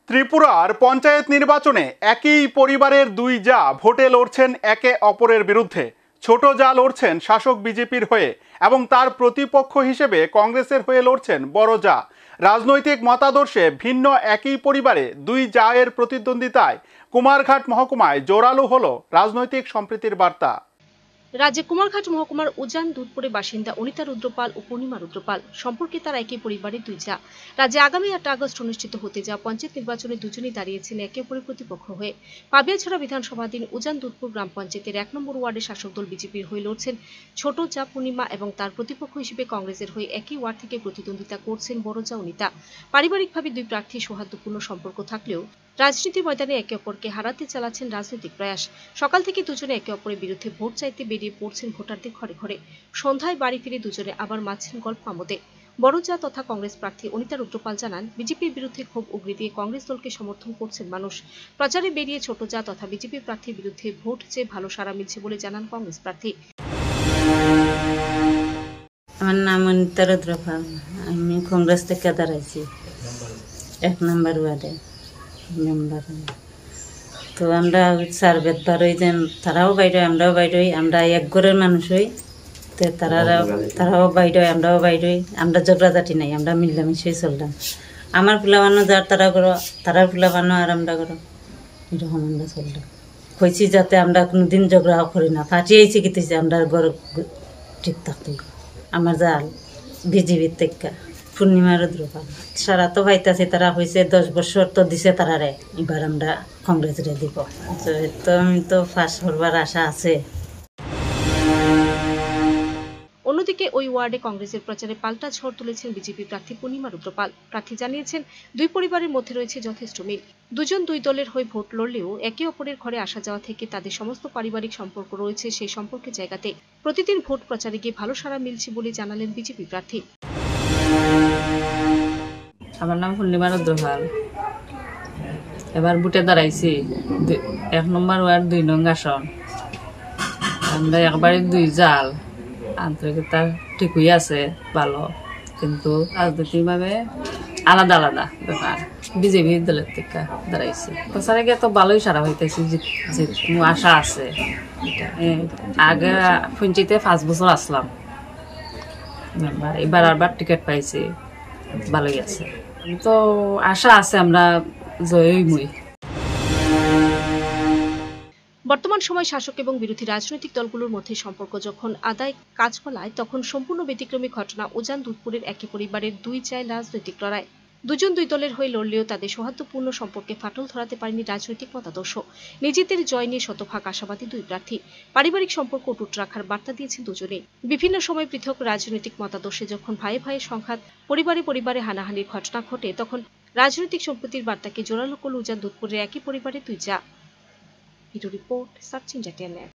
ত্রিপুরার পঞ্চায়েত নির্বাচনে একই পরিবারের দুই জা ভোটে লড়ছেন একে অপরের বিরুদ্ধে। ছোট জা লড়ছেন শাসক বিজেপির হয়ে এবং তার প্রতিপক্ষ হিসেবে কংগ্রেসের হয়ে লড়ছেন বড় জা। রাজনৈতিক মতাদর্শে ভিন্ন একই পরিবারে দুই জায়ের প্রতিদ্বন্দ্বিতায় কুমারঘাট মহকুমায় জোরালো হলো রাজনৈতিক সম্প্রীতির বার্তা। রাজ্যে কুমারঘাট মহকুমার উজান দুধপুরে বাসিন্দা অনিতা রুদ্রপাল ও পূর্ণিমা রুদ্রপাল সম্পর্কে তারা একই পরিবারের দুই জা। রাজ্যে আগামী 8 আগস্ট অনুষ্ঠিত হতে যাওয়া পঞ্চায়েত নির্বাচনে দুজনেই দাঁড়িয়েছেন একে অপরের প্রতিপক্ষ হয়ে। পাবিয়াছড়া বিধানসভাধীন উজান দুধপুর গ্রাম পঞ্চায়েতের 1 নম্বর ওয়ার্ডের শাসক দল বিজেপির হয়ে লড়ছেন ছোট জা পূর্ণিমা এবং তার প্রতিপক্ষ হিসেবে কংগ্রেসের হয়ে একই ওয়ার্ড থেকে প্রতিদ্বন্দ্বিতা করছেন বড় জা অনিতা। পারিবারিকভাবে দুই প্রার্থী সৌহার্দ্যপূর্ণ সম্পর্ক থাকলেও রাজনীতির ময়দানে একে অপরকে হারাতে চালাচ্ছেন রাজনৈতিক প্রয়াস। সকাল থেকে দুজনে একে অপরের বিরুদ্ধে ভোট চাইতে বেরিয়ে পড়ছেন ভোটারদের ঘরে ঘরে। সন্ধ্যায় বাড়ি ফিরে দুজনে আবার মাঝছেন গল্প আমোদে। বড় জা তথা কংগ্রেস প্রার্থী অনিতা রুদ্রপাল জানান, বিজেপির বিরুদ্ধে ক্ষোভ উগরে দিয়ে কংগ্রেস দলকে সমর্থন করছেন মানুষ। প্রচারে বেরিয়ে ছোট জা তথা বিজেপি প্রার্থীর বিরুদ্ধে ভোট চেয়ে ভালো সাড়া মিলছে বলে জানান কংগ্রেস প্রার্থী। আমার নাম অনিতা রুদ্রপাল, আমি কংগ্রেস থেকে দাঁড়াইছি 1 নম্বর ওয়ার্ডে মেম্বার। তো আমরা সার্ভেত বারোই যেন তারাও বাইরে আমরাও বাইরই, আমরা এক ঘরের মানুষ হই। তো তারাও বাইরে আমরাও বাইরই, আমরা ঝগড়াঝাটি নাই, আমরা মিলামিশাই চললাম। আমার ফুলাবানো যার তারা করো, তারার ফুলাবানো আর আমরা করো, এরকম আমরা চললাম। কইছি যাতে আমরা কোনোদিন ঝগড়া করি না, ফাটিয়েছি কিতেছি আমরা ঘর ঠিক থাকতে। আমার জাল বিজেপির থেকে পূর্ণিমা রুদ্রপাল সারা তো ভাইতাছে, তারা হয়েছে 10 বছর তো দিছে তারারে, এবার আমরা কংগ্রেসরে দিব। তো আমি তো ফার্স্ট হবার আশা আছে। অন্যদিকে ওই ওয়ার্ডে কংগ্রেসের প্রচারে পাল্টা ঝড় তুলেছেন বিজেপি প্রার্থী পূর্ণিমা রুদ্রপাল। প্রার্থী জানিয়েছেন, দুই পরিবারের মধ্যে রয়েছে যথেষ্ট মিল। দুজন দুই দলের হয়ে ভোট লড়লেও একে অপরের ঘরে আসা যাওয়া থেকে তাদের সমস্ত পারিবারিক সম্পর্ক রয়েছে সেই সম্পর্কের জায়গাতে। প্রতিদিন ভোট প্রচারে গিয়ে ভালো সাড়া মিলছে বলে জানালেন বিজেপি প্রার্থী। আমার নাম পূর্ণিমা রুদ্রপাল। এবার বুটে দাঁড়াইছি 1 নম্বর ওয়ার্ড 2 নং আসন। আমরা একবারে দুই জাল, আন্তরিকতা ঠিকই আছে ভালো, কিন্তু রাজনৈতিকভাবে আলাদা আলাদা ব্যাপার। বিজেপি দলের থেকে দাঁড়াইছি, প্রচারে গিয়ে তো ভালোই সারা হইতেছি, যে আশা আছে। আগে পঞ্চায়েতে 5 বছর আসলাম মেম্বার, এবার আবার টিকিট পাইছি, ভালোই আছে। তো আশা আছে আমরা জয়ই। বর্তমান সময় শাসক এবং বিরোধী রাজনৈতিক দলগুলোর মধ্যে সম্পর্ক যখন আদায় কাজ ফলায়, তখন সম্পূর্ণ ব্যতিক্রমী ঘটনা উজান দুধপুরের একই পরিবারের দুই জায় রাজনৈতিক লড়াই। দুজন দুই দলের হয়ে লড়লেও তাদের সৌহার্দ্যপূর্ণ সম্পর্কে ফাটল ধরাতে পারেনি রাজনৈতিক মতাদর্শ। নিজেদের জয় নিয়ে শতভাগ আশাবাদী দুই প্রার্থী। পারিবারিক সম্পর্ক অটুট রাখার বার্তা দিয়েছেন দুজনে। বিভিন্ন সময় পৃথক রাজনৈতিক মতাদর্শে যখন ভাইয়ে ভাইয়ে সংঘাত, পরিবারে পরিবারে হানাহানির ঘটনা ঘটে, তখন রাজনৈতিক সম্প্রীতির বার্তাকে জোরালো করল উজান দুধপুরের একই পরিবারের দুই জা। Video report, Sachin Jatianet.